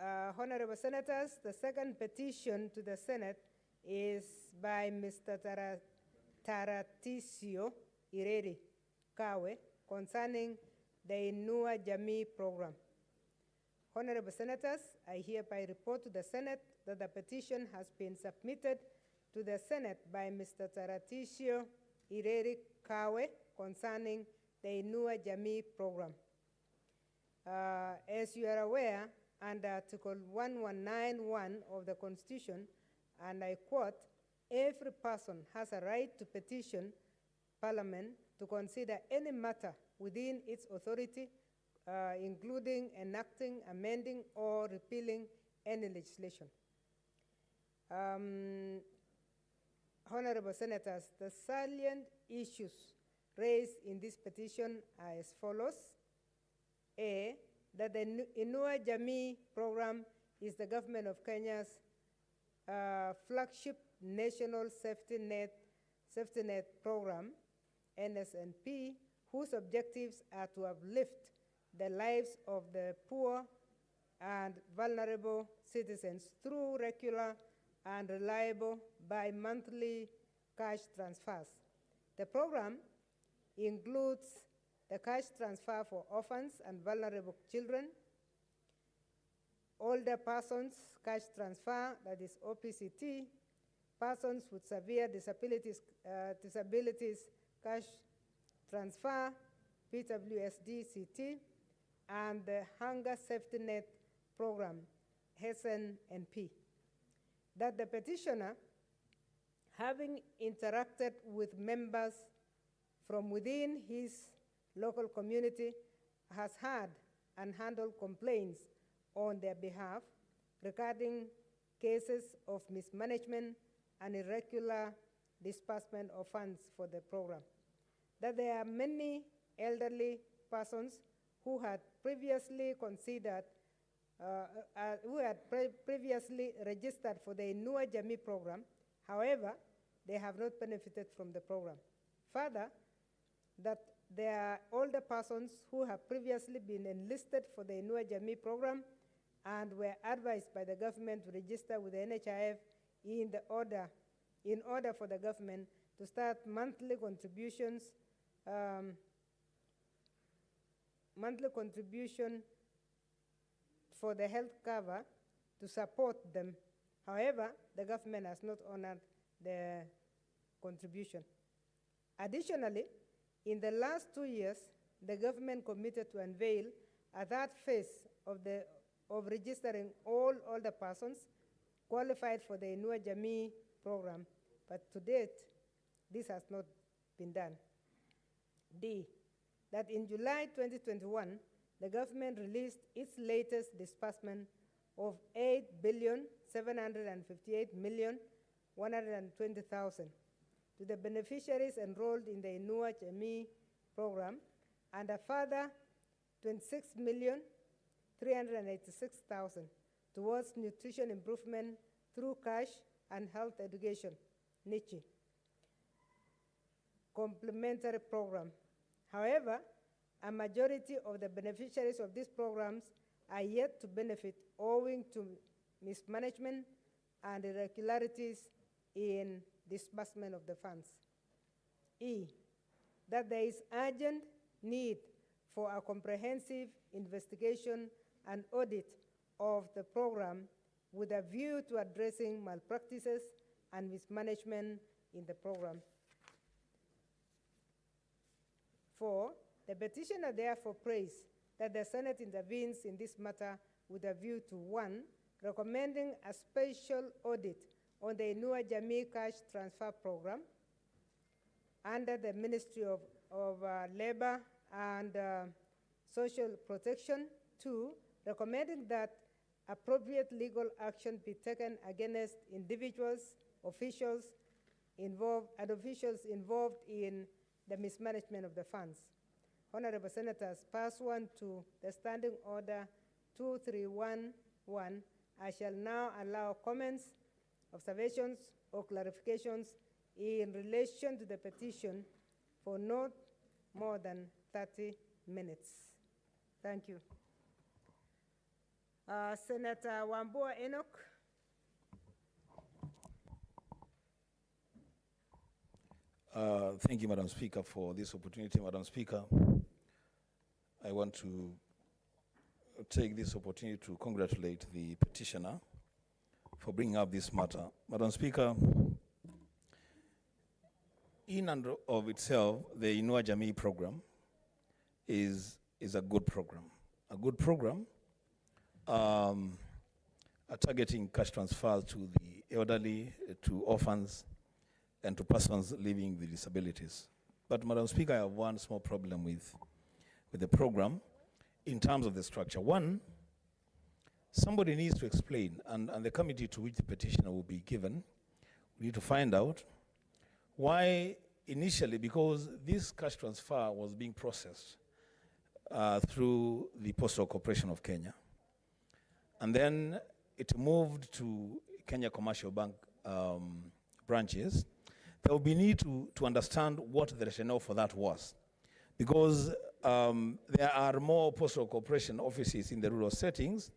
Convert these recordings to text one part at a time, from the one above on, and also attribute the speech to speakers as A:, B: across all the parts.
A: Honorable Senators, the second petition to the Senate is by Mr. Taratisio Ireri Kawe concerning the INUA JAMII program. Honorable Senators, I hereby report to the Senate that the petition has been submitted to the Senate by Mr. Taratisio Ireri Kawe concerning the INUA JAMII program. As you are aware, under Article 1191 of the Constitution, and I quote, every person has a right to petition Parliament to consider any matter within its authority, including enacting, amending, or repealing any legislation. Honorable Senators, the salient issues raised in this petition are as follows. A, that the INUA JAMII program is the government of Kenya's flagship national safety net program, NSNP, whose objectives are to uplift the lives of the poor and vulnerable citizens through regular and reliable bi-monthly cash transfers. The program includes the cash transfer for orphans and vulnerable children, older persons cash transfer, that is OPCT, persons with severe disabilities cash transfer, PWSD-CT, and the Hunger Safety Net Program, SNNP. That the petitioner, having interacted with members from within his local community, has had and handled complaints on their behalf regarding cases of mismanagement and irregular disbursement of funds for the program. That there are many elderly persons who had previously considered, previously registered for the INUA JAMII program. However, they have not benefited from the program. Further, that there are older persons who have previously been enlisted for the INUA JAMII program and were advised by the government to register with the NHIF in order for the government to start monthly contribution for the health cover to support them. However, the government has not honored the contribution. Additionally, in the last 2 years, the government committed to unveil a third phase of registering all older persons qualified for the INUA JAMII program, but to date, this has not been done. D, that in July 2021, the government released its latest disbursement of 8,758,120,000 to the beneficiaries enrolled in the INUA JAMII program, and a further 26,386,000 towards nutrition improvement through cash and health education, NICHI, complementary program. However, a majority of the beneficiaries of these programs are yet to benefit owing to mismanagement and irregularities in disbursement of the funds. E, that there is urgent need for a comprehensive investigation and audit of the program with a view to addressing malpractices and mismanagement in the program. 4, the petitioner therefore prays that the Senate intervenes in this matter with a view to 1, recommending a special audit on the INUA JAMII cash transfer program under the Ministry of Labor and Social Protection. 2, recommending that appropriate legal action be taken against individuals, officials involved in the mismanagement of the funds. Honorable Senators, pursuant to the Standing Order 2311, I shall now allow comments, observations, or clarifications in relation to the petition for not more than 30 minutes. Thank you. Senator Wambua Enoch.
B: Thank you, Madam Speaker, for this opportunity. Madam Speaker, I want to take this opportunity to congratulate the petitioner for bringing up this matter. Madam Speaker, in and of itself, the INUA JAMII program is a good program. A good program targeting cash transfers to the elderly, to orphans, and to persons living with disabilities. But Madam Speaker, I have one small problem with the program in terms of the structure. One, somebody needs to explain, and the committee to which the petitioner will be given, we need to find out why initially, because this cash transfer was being processed through the Postal Corporation of Kenya, and then it moved to Kenya Commercial Bank branches. There will be need to understand what the rationale for that was, because there are more Postal Corporation offices in the rural settings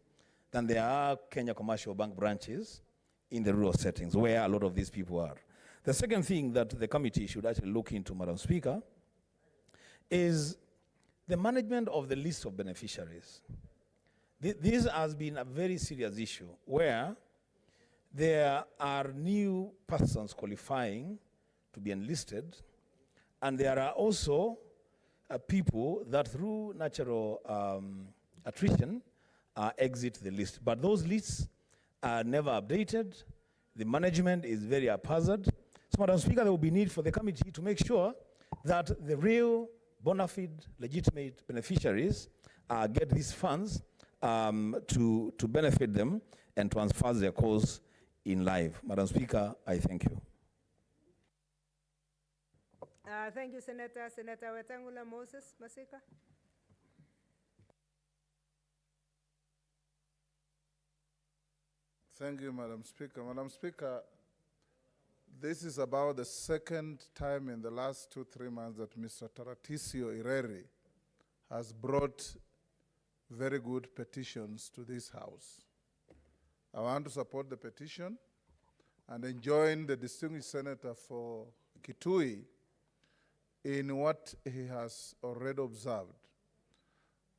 B: than there are Kenya Commercial Bank branches in the rural settings, where a lot of these people are. The second thing that the committee should actually look into, Madam Speaker, is the management of the list of beneficiaries. This has been a very serious issue, where there are new persons qualifying to be enlisted, and there are also people that through natural attrition exit the list. But those lists are never updated. The management is very haphazard. So, Madam Speaker, there will be need for the committee to make sure that the real bona fide legitimate beneficiaries get these funds to benefit them and transfer their cause in life. Madam Speaker, I thank you.
A: Thank you, Senator. Senator Wetangula Moses Masika.
C: Thank you, Madam Speaker. Madam Speaker, this is about the second time in the last 2-3 months that Mr. Taratisio Ireri has brought very good petitions to this House. I want to support the petition and enjoin the distinguished senator for Kitui in what he has already observed.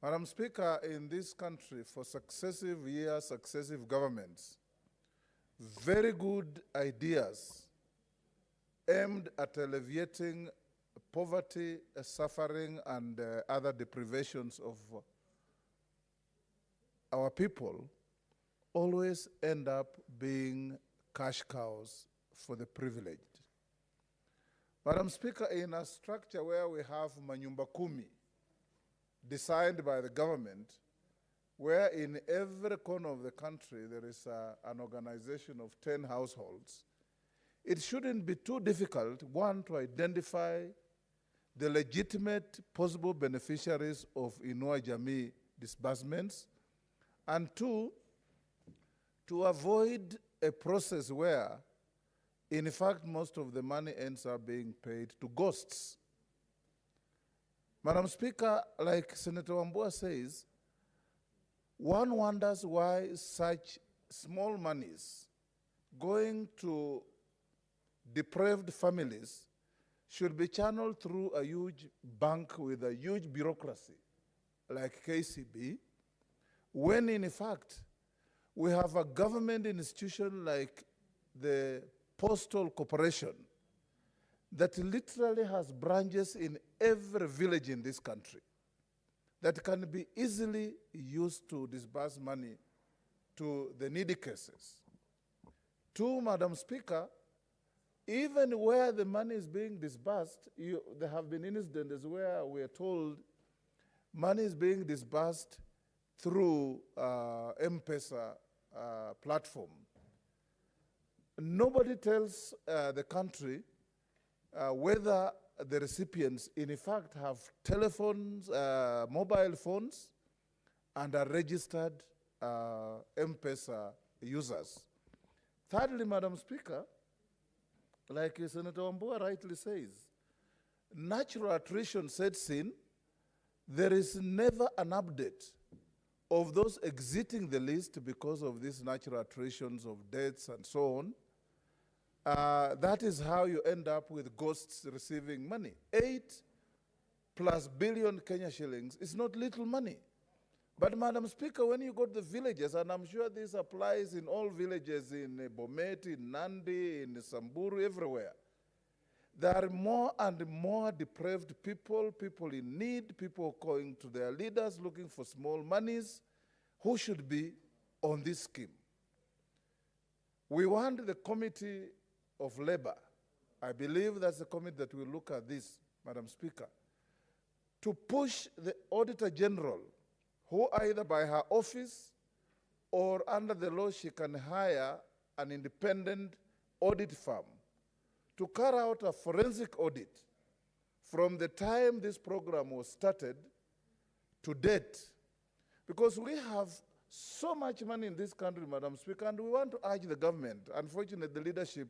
C: Madam Speaker, in this country, for successive years, successive governments, very good ideas aimed at alleviating poverty, suffering, and other deprivations of our people always end up being cash cows for the privileged. Madam Speaker, in a structure where we have Manyumba Kumi, designed by the government, where in every corner of the country there is an organization of 10 households, it shouldn't be too difficult, one, to identify the legitimate possible beneficiaries of INUA JAMII disbursements, and two, to avoid a process where, in fact, most of the money ends up being paid to ghosts. Madam Speaker, like Senator Wambua says, one wonders why such small monies going to depraved families should be channeled through a huge bank with a huge bureaucracy like KCB, when in fact we have a government institution like the Postal Corporation that literally has branches in every village in this country that can be easily used to disburse money to the needy cases. Two, Madam Speaker, even where the money is being disbursed, there have been incidents where we are told money is being disbursed through M-Pesa platform. Nobody tells the country whether the recipients in fact have telephones, mobile phones, and are registered M-Pesa users. Thirdly, Madam Speaker, like Senator Wambua rightly says, natural attrition sets in. There is never an update of those exiting the list because of these natural attritions of deaths and so on, that is how you end up with ghosts receiving money. 8+ billion Kenya shillings is not little money. But Madam Speaker, when you go to the villages, and I'm sure this applies in all villages in Bomet, in Nandi, in Samburu, everywhere, there are more and more deprived people, people in need, people going to their leaders looking for small monies, who should be on this scheme. We want the Committee of Labor, I believe that's the committee that will look at this, Madam Speaker, to push the Auditor General, who either by her office or under the law she can hire an independent audit firm to carry out a forensic audit from the time this program was started to date. Because we have so much money in this country, Madam Speaker, and we want to urge the government. Unfortunately, the leadership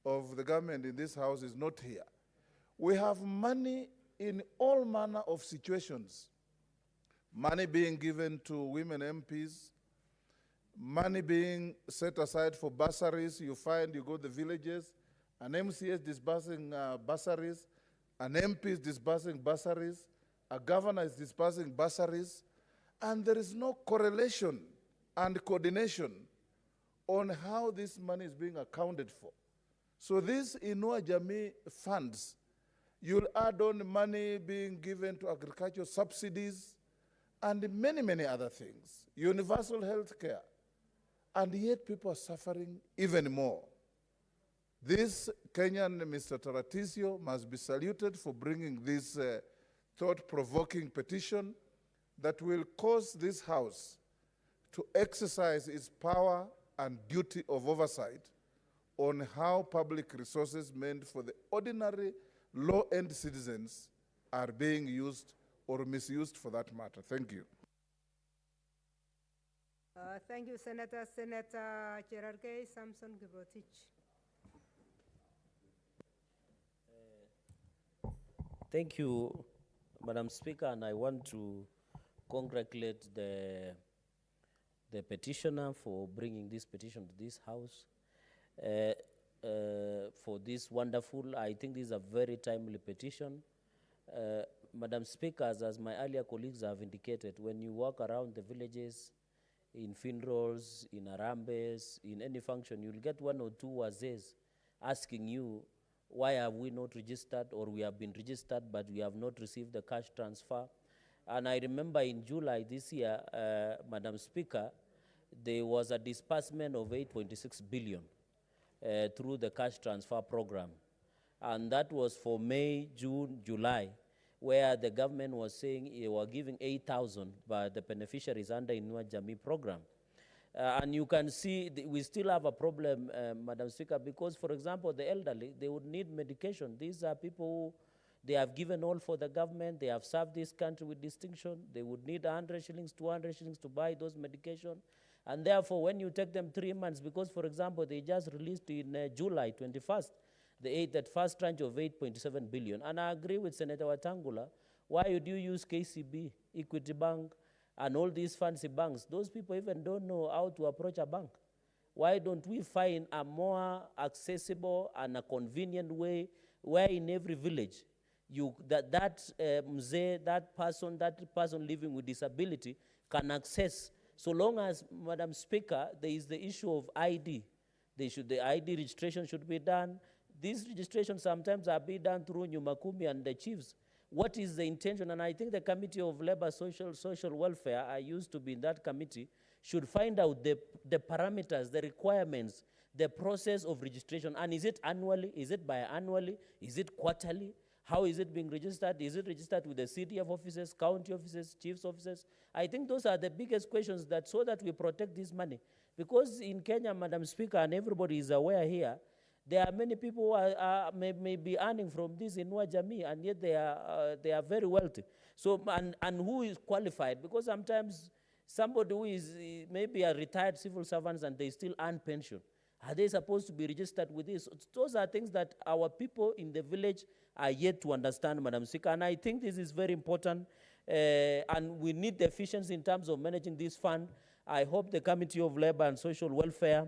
C: of the government in this house is not here. We have money in all manner of situations. Money being given to women MPs, money being set aside for bursaries. You find, you go to the villages, an MCS disbursing bursaries, an MP is disbursing bursaries, a governor is disbursing bursaries, and there is no correlation and coordination on how this money is being accounted for. So these INUA JAMII funds, you'll add on money being given to agricultural subsidies, and many, many other things, universal health care, and yet people are suffering even more. This Kenyan Mr. Taratisio must be saluted for bringing this thought-provoking petition that will cause this House to exercise its power and duty of oversight on how public resources meant for the ordinary low-end citizens are being used or misused for that matter. Thank you.
A: Thank you, Senator. Senator Cherargei Samson Kiprotich.
D: Thank you, Madam Speaker, and I want to congratulate the petitioner for bringing this petition to this House. For this wonderful, I think this is a very timely petition. Madam Speaker, as my earlier colleagues have indicated, when you walk around the villages, in funerals, in arambes, in any function, you'll get one or two wazees asking you, why have we not registered, or we have been registered, but we have not received the cash transfer. And I remember in July this year, Madam Speaker, there was a disbursement of 8.6 billion through the cash transfer program. And that was for May, June, July, where the government was saying they were giving 8,000 by the beneficiaries under INUA JAMII program. And you can see we still have a problem, Madam Speaker, because, for example, the elderly, they would need medication. These are people who, they have given all for the government, they have served this country with distinction, they would need 100 shillings, 200 shillings to buy those medication. And therefore, when you take them 3 months, because, for example, they just released in July 21st, that first tranche of 8.7 billion. And I agree with Senator Watangula, why would you use KCB, Equity Bank, and all these fancy banks? Those people even don't know how to approach a bank. Why don't we find a more accessible and a convenient way where in every village, that person living with disability can access, so long as, Madam Speaker, there is the issue of ID. The ID registration should be done. These registrations sometimes are being done through Nyumakumi and the chiefs. What is the intention? And I think the Committee of Labor, Social Welfare, I used to be in that committee, should find out the parameters, the requirements, the process of registration. And is it annually? Is it biannually? Is it quarterly? How is it being registered? Is it registered with the CDF offices, county offices, chief's offices? I think those are the biggest questions, that so that we protect this money. Because in Kenya, Madam Speaker, and everybody is aware here, there are many people who may be earning from this INUA JAMII, and yet they are very wealthy. So, and who is qualified? Because sometimes somebody who is maybe a retired civil servant and they still earn pension, are they supposed to be registered with this? Those are things that our people in the village are yet to understand, Madam Speaker. And I think this is very important. and we need the efficiency in terms of managing this fund. I hope the Committee of Labor and Social Welfare.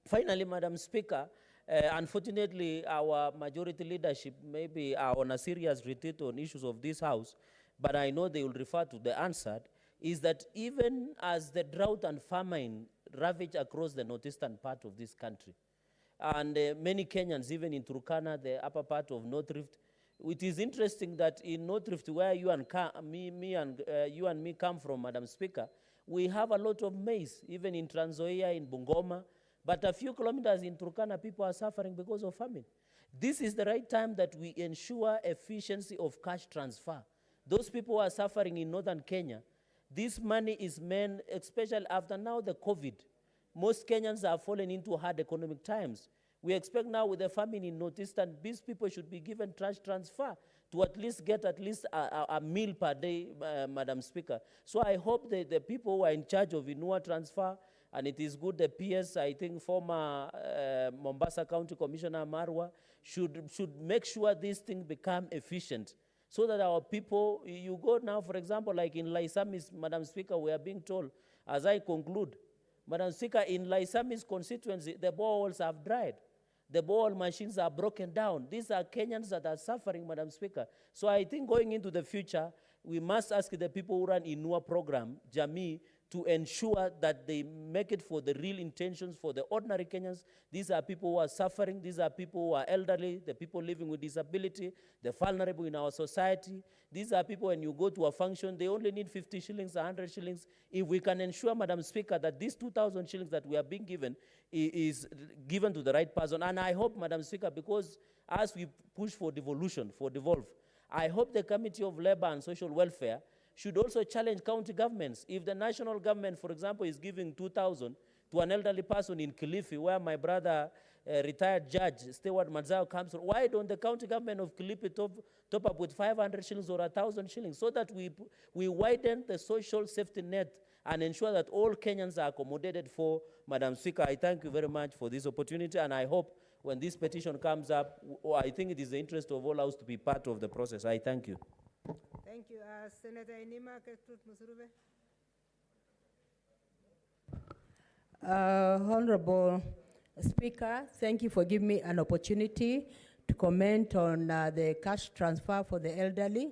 D: Finally, Madam Speaker, unfortunately, our majority leadership maybe are on a serious retreat on issues of this House, but I know they will refer to the answered, is that even as the drought and famine ravage across the northeastern part of this country, and many Kenyans, even in Turkana, the upper part of North Rift, it is interesting that in North Rift, where you and me come from, Madam Speaker, we have a lot of maize, even in Trans Nzoia, in Bungoma, but a few kilometers in Turkana, people are suffering because of famine. This is the right time that we ensure efficiency of cash transfer. Those people who are suffering in northern Kenya, this money is meant, especially after now the COVID. Most Kenyans are falling into hard economic times. We expect now with the famine in northeastern, these people should be given cash transfer to at least get a meal per day, Madam Speaker. So I hope that the people who are in charge of INUA transfer, and it is good the PS, I think former Mombasa County Commissioner Marwa, should make sure this thing become efficient so that our people, you go now, for example, like in Laisamis, Madam Speaker, we are being told, as I conclude, Madam Speaker, in Laisamis constituency, the boreholes have dried. The borehole machines are broken down. These are Kenyans that are suffering, Madam Speaker. So I think going into the future, we must ask the people who run INUA program, JAMII, to ensure that they make it for the real intentions for the ordinary Kenyans. These are people who are suffering. These are people who are elderly, the people living with disability, the vulnerable in our society. These are people, when you go to a function, they only need 50 shillings, 100 shillings. If we can ensure, Madam Speaker, that these 2,000 shillings that we are being given is given to the right person. And I hope, Madam Speaker, because as we push for devolution, for devolve, I hope the Committee of Labor and Social Welfare should also challenge county governments. If the national government, for example, is giving 2,000 to an elderly person in Kilifi, where my brother, retired judge, Stewart Mazao, comes from, why don't the county government of Kilifi top up with 500 shillings or 1,000 shillings so that we widen the social safety net and ensure that all Kenyans are accommodated for? Madam Speaker, I thank you very much for this opportunity, and I hope when this petition comes up, I think it is the interest of all us to be part of the process. I thank you.
A: Thank you. Senator Inima Ketut Musurube.
E: Honorable Speaker, thank you for giving me an opportunity to comment on the cash transfer for the elderly.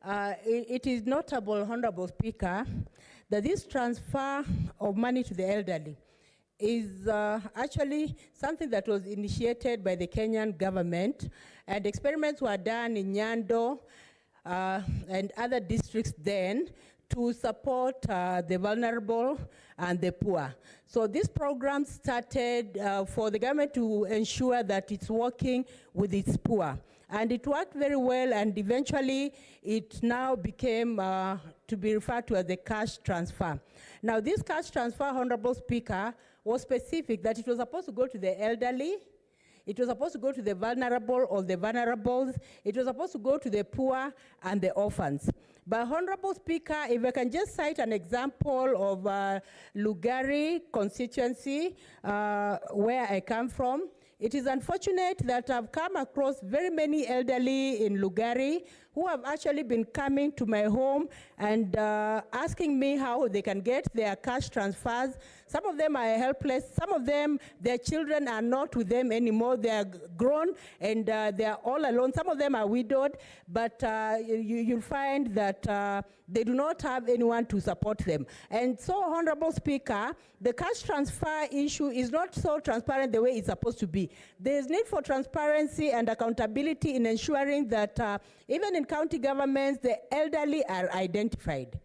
E: It is notable, Honorable Speaker, that this transfer of money to the elderly is actually something that was initiated by the Kenyan government, and experiments were done in Nyando and other districts then to support the vulnerable and the poor. So this program started for the government to ensure that it's working with its poor. And it worked very well, and eventually it now became to be referred to as the cash transfer. Now this cash transfer, Honorable Speaker, was specific that it was supposed to go to the elderly, it was supposed to go to the vulnerable or the vulnerables, it was supposed to go to the poor and the orphans. But Honorable Speaker, if I can just cite an example of Lugari constituency, where I come from, it is unfortunate that I've come across very many elderly in Lugari who have actually been coming to my home and asking me how they can get their cash transfers. Some of them are helpless. Some of them, their children are not with them anymore. They are grown and they are all alone. Some of them are widowed, but you'll find that they do not have anyone to support them. And so, Honorable Speaker, the cash transfer issue is not so transparent the way it's supposed to be. There is need for transparency and accountability in ensuring that even in county governments, the elderly are identified.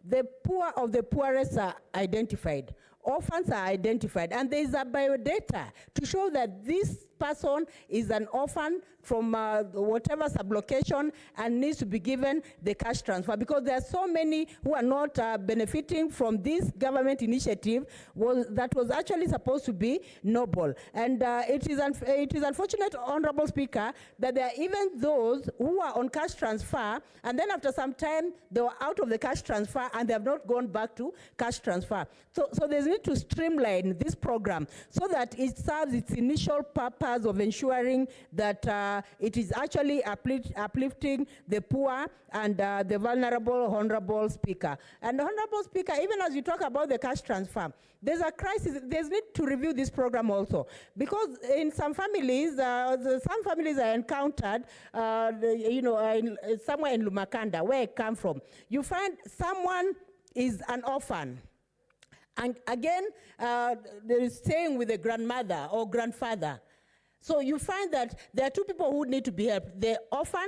E: The poor of the poorest are identified. Orphans are identified. And there is a biodata to show that this person is an orphan from whatever sublocation and needs to be given the cash transfer, because there are so many who are not benefiting from this government initiative that was actually supposed to be noble. And it is unfortunate, Honorable Speaker, that there are even those who are on cash transfer, and then after some time they were out of the cash transfer and they have not gone back to cash transfer. So there's need to streamline this program so that it serves its initial purpose process of ensuring that it is actually uplifting the poor and the vulnerable, Honorable Speaker. And Honorable Speaker, even as you talk about the cash transfer, there's a crisis. There's need to review this program also, because in some families I encountered, somewhere in Lumakanda, where I come from, you find someone is an orphan. And again, they're staying with a grandmother or grandfather. So you find that there are two people who need to be helped: the orphan,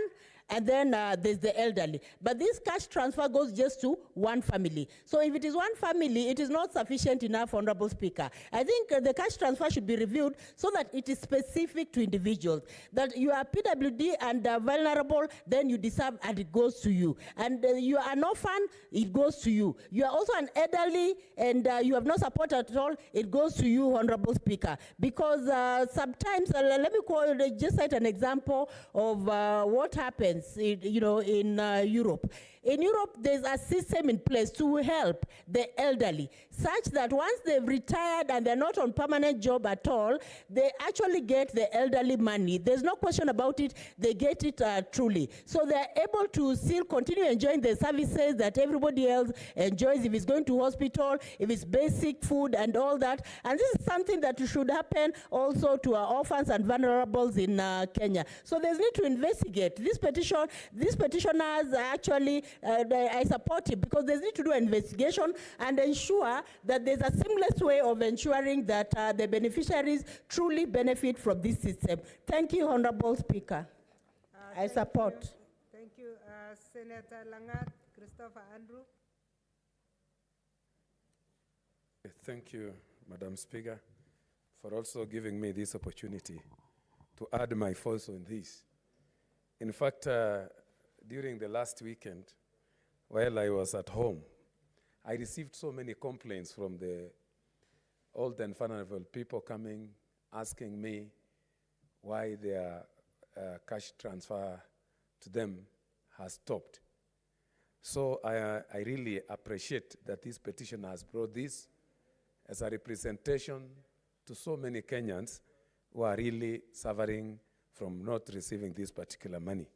E: and then there's the elderly. But this cash transfer goes just to one family. So if it is one family, it is not sufficient enough, Honorable Speaker. I think the cash transfer should be reviewed so that it is specific to individuals. That you are PWD and vulnerable, then you deserve and it goes to you. And you are an orphan, it goes to you. You are also an elderly and you have no support at all, it goes to you, Honorable Speaker. Because sometimes, let me just cite an example of what happens in Europe. In Europe, there's a system in place to help the elderly, such that once they've retired and they're not on permanent job at all, they actually get the elderly money. There's no question about it, they get it truly. So they're able to still continue enjoying the services that everybody else enjoys, if it's going to hospital, if it's basic food and all that. And this is something that should happen also to our orphans and vulnerables in Kenya. So there's need to investigate. This petitioners actually, I support it, because there's need to do an investigation and ensure that there's a seamless way of ensuring that the beneficiaries truly benefit from this system. Thank you, Honorable Speaker. I support.
A: Thank you. Senator Langat, Christopher Andrew.
F: Thank you, Madam Speaker, for also giving me this opportunity to add my voice on this. In fact, during the last weekend, while I was at home, I received so many complaints from the old and vulnerable people coming, asking me why their cash transfer to them has stopped. So I really appreciate that this petition has brought this as a representation to so many Kenyans who are really suffering from not receiving this particular money.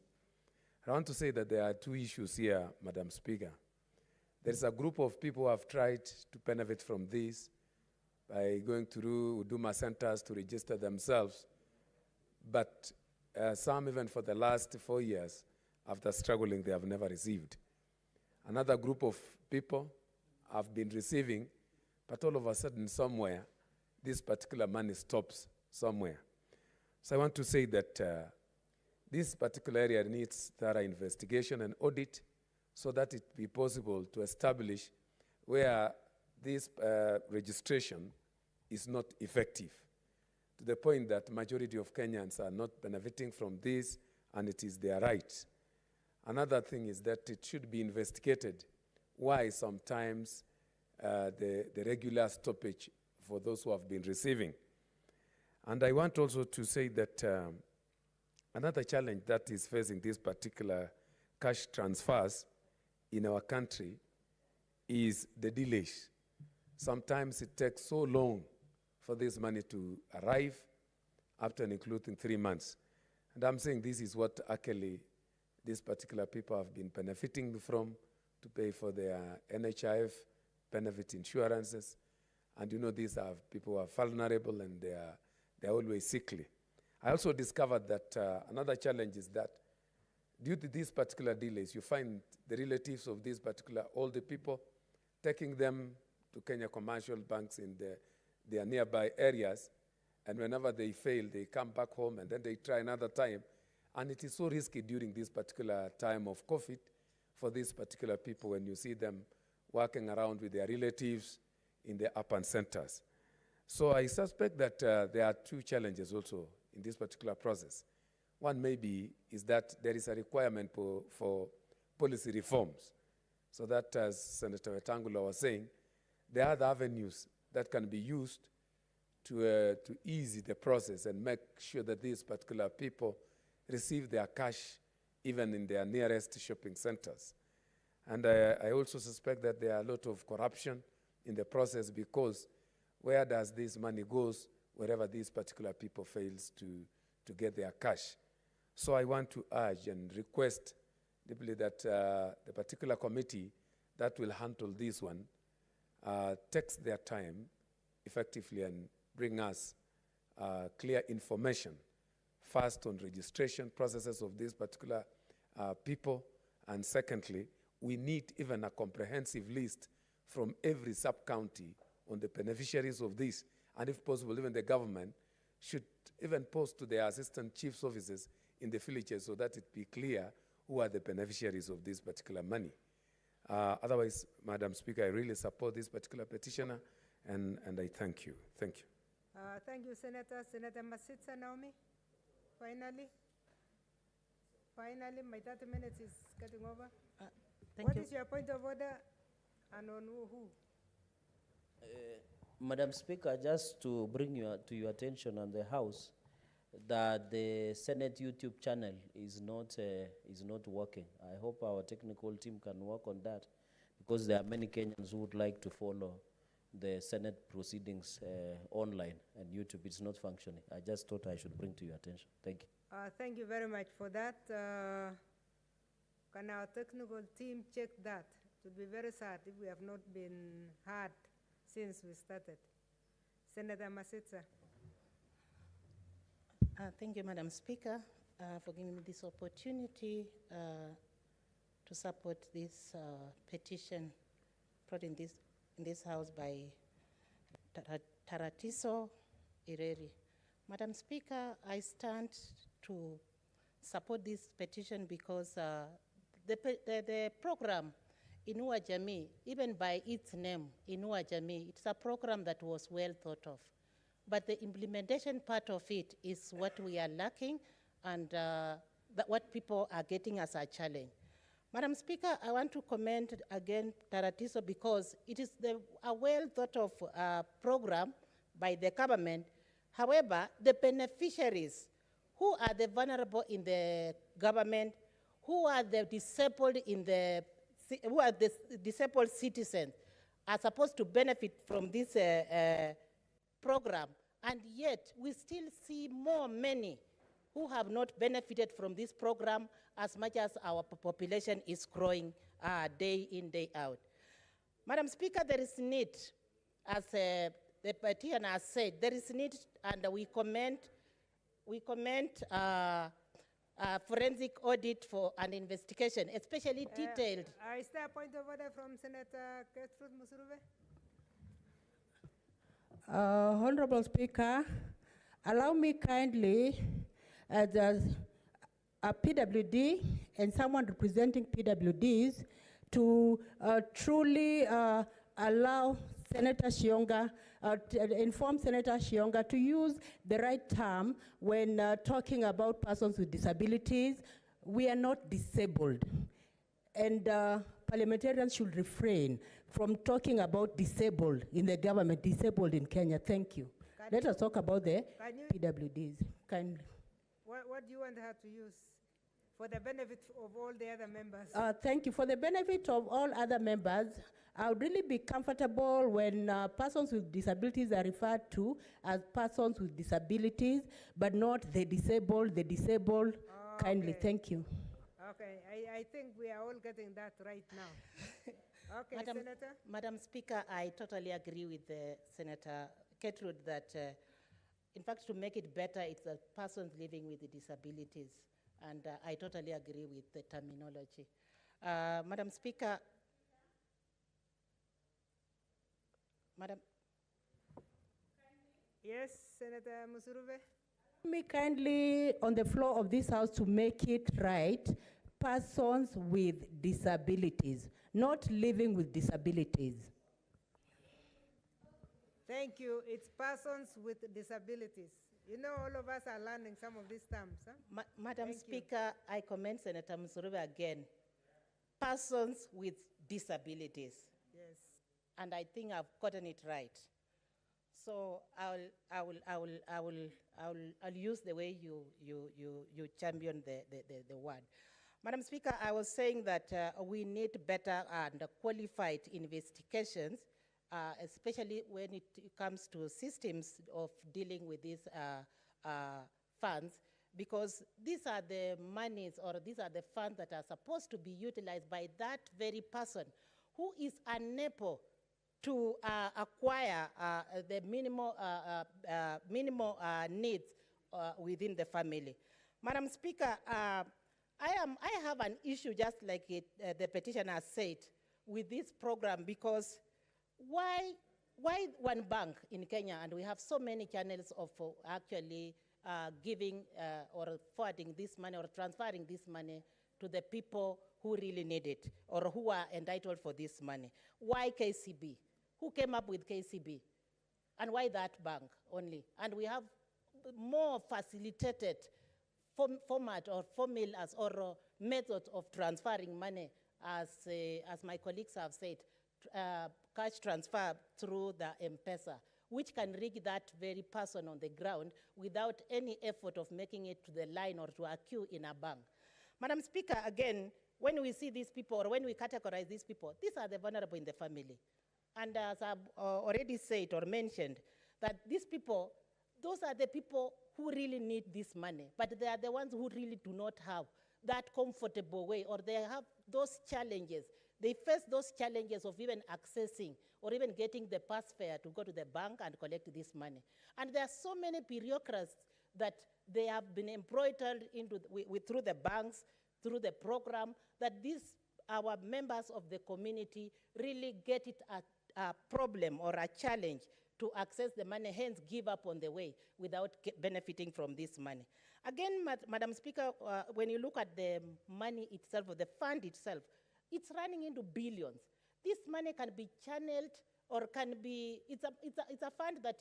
F: I want to say that there are two issues here, Madam Speaker. There is a group of people who have tried to benefit from this by going through Huduma centers to register themselves, but some even for the last 4 years, after struggling, they have never received. Another group of people have been receiving, but all of a sudden somewhere, this particular money stops somewhere. So I want to say that this particular area needs thorough investigation and audit so that it be possible to establish where this registration is not effective, to the point that majority of Kenyans are not benefiting from this, and it is their right. Another thing is that it should be investigated why sometimes the regular stoppage for those who have been receiving. And I want also to say that another challenge that is facing these particular cash transfers in our country is the delays. Sometimes it takes so long for this money to arrive, up to and including 3 months. And I'm saying this is what actually these particular people have been benefiting from, to pay for their NHIF benefit insurances. And you know, these are people who are vulnerable and they're always sickly. I also discovered that another challenge is that due to these particular delays, you find the relatives of these particular older people taking them to Kenya commercial banks in their nearby areas, and whenever they fail, they come back home and then they try another time. And it is so risky during this particular time of COVID for these particular people when you see them walking around with their relatives in the urban centers. So I suspect that there are two challenges also in this particular process. One maybe is that there is a requirement for policy reforms, so that, as Senator Wetangula was saying, there are other avenues that can be used to ease the process and make sure that these particular people receive their cash even in their nearest shopping centers. And I also suspect that there are a lot of corruption in the process, because where does this money goes wherever these particular people fails to get their cash. So I want to urge and request deeply that the particular committee that will handle this one takes their time effectively and bring us clear information, first on registration processes of these particular people, and secondly, we need even a comprehensive list from every sub-county on the beneficiaries of this, and if possible, even the government should even post to their assistant chief's offices in the villages so that it be clear who are the beneficiaries of this particular money. Otherwise, Madam Speaker, I really support this particular petitioner, and I thank you. Thank you.
A: Thank you, Senator. Senator Masitsa Naomi, finally. Finally, my 30 minutes is getting over. What is your point of order and on who?
D: Madam Speaker, just to bring to your attention on the House that the Senate YouTube channel is not working. I hope our technical team can work on that, because there are many Kenyans who would like to follow the Senate proceedings online, and YouTube is not functioning. I just thought I should bring to your attention. Thank you.
A: Thank you very much for that. Can our technical team check that? It would be very sad if we have not been heard since we started. Senator Masitsa.
G: Thank you, Madam Speaker, for giving me this opportunity to support this petition brought in this House by Taratisio Ireri. Madam Speaker, I stand to support this petition because the program INUA JAMII, even by its name, INUA JAMII, it's a program that was well thought of. But the implementation part of it is what we are lacking, and what people are getting as a challenge. Madam Speaker, I want to commend again Taratisio because it is a well thought of program by the government. However, the beneficiaries, who are the vulnerable in the government, who are the disabled who are the disabled citizens, are supposed to benefit from this program, and yet we still see many who have not benefited from this program as much as our population is growing day in, day out. Madam Speaker, there is need, as the petitioner has said, there is need, and we comment forensic audit for an investigation, especially detailed.
A: Is there a point of order from Senator Gertrude Musuruve?
E: Honorable Speaker, allow me kindly, as a PWD and someone representing PWDs, to truly allow Senator Shionga, inform Senator Shionga to use the right term when talking about persons with disabilities. We are not disabled, and parliamentarians should refrain from talking about disabled in the government, disabled in Kenya. Thank you. Let us talk about the PWDs, kindly.
A: What do you want her to use for the benefit of all the other members?
E: Thank you. For the benefit of all other members, I would really be comfortable when persons with disabilities are referred to as persons with disabilities, but not the disabled, kindly.
A: Okay.
E: Thank you.
A: Okay, I think we are all getting that right now. Okay, Senator?
G: Madam Speaker, I totally agree with Senator Gertrude that, in fact, to make it better, it's the persons living with the disabilities. And I totally agree with the terminology. Madam Speaker, Madam.
A: Yes, Senator Musuruve?
E: Me kindly on the floor of this House to make it right, persons with disabilities, not living with disabilities.
A: Thank you. It's persons with disabilities. You know, all of us are learning some of these terms. Huh?
G: Madam Speaker, I commend Senator Musuruve again. Persons with disabilities.
A: Yes.
G: And I think I've gotten it right. So I'll use the way you champion the word. Madam Speaker, I was saying that we need better and qualified investigations especially when it comes to systems of dealing with these funds, because these are the monies or these are the funds that are supposed to be utilized by that very person who is unable to acquire the minimal needs within the family. Madam Speaker, I have an issue, just like the petitioner said, with this program, because why one bank in Kenya, and we have so many channels of actually giving or forwarding this money or transferring this money to the people who really need it or who are entitled for this money? Why KCB? Who came up with KCB? And why that bank only? And we have more facilitated format or formulas or methods of transferring money, as my colleagues have said, cash transfer through the M-Pesa, which can reach that very person on the ground without any effort of making it to the line or to a queue in a bank. Madam Speaker, again, when we see these people or when we categorize these people, these are the vulnerable in the family. And as I've already said or mentioned, that these people, those are the people who really need this money, but they are the ones who really do not have that comfortable way, or they have those challenges. They face those challenges of even accessing or even getting the pass fare to go to the bank and collect this money. And there are so many bureaucrats that they have been embroidered into through the banks, through the program, that these, our members of the community really get it a problem or a challenge to access the money, hence give up on the way without benefiting from this money. Again, Madam Speaker, when you look at the money itself, or the fund itself, it's running into billions. This money can be channeled or can be, it's a fund that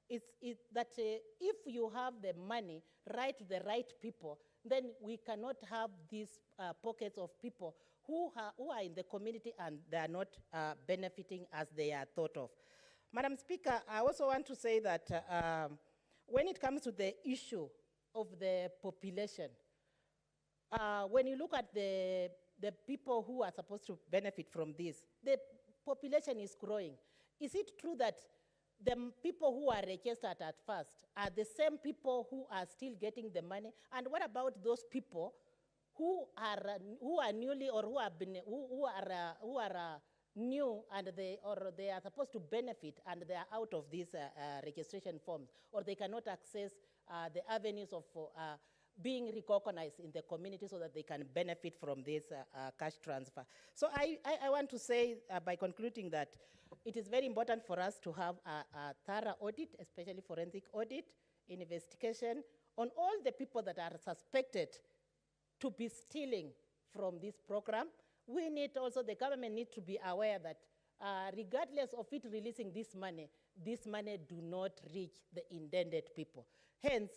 G: if you have the money right to the right people, then we cannot have these pockets of people who are in the community and they are not benefiting as they are thought of. Madam Speaker, I also want to say that when it comes to the issue of the population, when you look at the people who are supposed to benefit from this, the population is growing. Is it true that the people who are registered at first are the same people who are still getting the money? And what about those people who are newly or who are new and they are supposed to benefit and they are out of these registration forms, or they cannot access the avenues of being recognized in the community so that they can benefit from this cash transfer? So I want to say by concluding that it is very important for us to have a thorough audit, especially forensic audit, investigation on all the people that are suspected to be stealing from this program. We need also, the government needs to be aware that regardless of it releasing this money do not reach the intended people. Hence,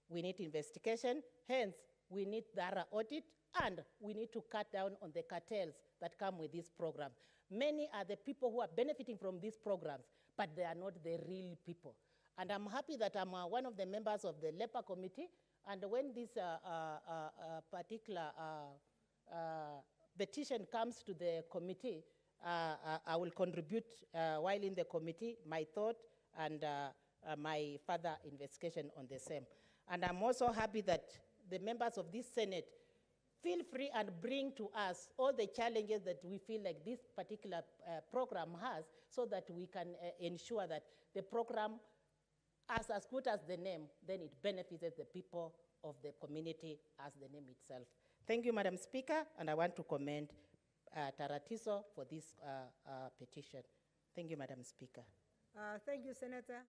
G: we need investigation. Hence, we need thorough audit, and we need to cut down on the cartels that come with this program. Many are the people who are benefiting from these programs, but they are not the real people. And I'm happy that I'm one of the members of the LEPA committee, and when this particular petition comes to the committee, I will contribute while in the committee my thought and my further investigation on the same. And I'm also happy that the members of this Senate feel free and bring to us all the challenges that we feel like this particular program has, so that we can ensure that the program, as good as the name, then it benefits the people of the community as the name itself. Thank you, Madam Speaker, and I want to commend Taratisio for this petition. Thank you, Madam Speaker.
A: Thank you, Senator.